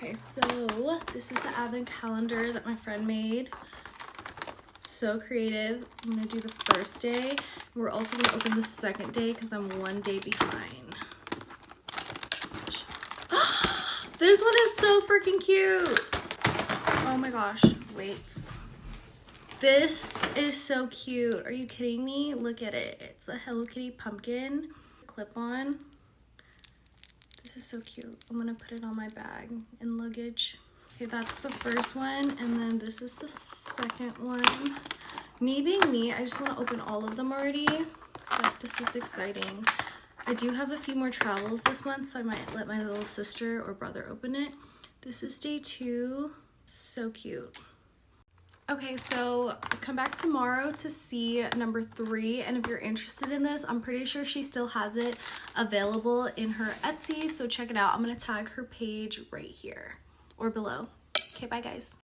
Okay, so this is the advent calendar that my friend made. So creative. I'm gonna do the first day. We're also gonna open the second day because I'm 1 day behind. This one is so freaking cute. Oh my gosh, wait. This is so cute. Are you kidding me? Look at it. It's a Hello Kitty pumpkin clip on. This is so cute. I'm gonna put it on my bag and luggage. Okay, that's the first one, and then this is the second one. Me being me, I just want to open all of them already, but this is exciting. I do have a few more travels this month, so I might let my little sister or brother open it. This is day 2. So cute. Okay, so come back tomorrow to see number 3, and if you're interested in this, I'm pretty sure she still has it available in her Etsy, so check it out. I'm gonna tag her page right here or below. Okay, bye guys.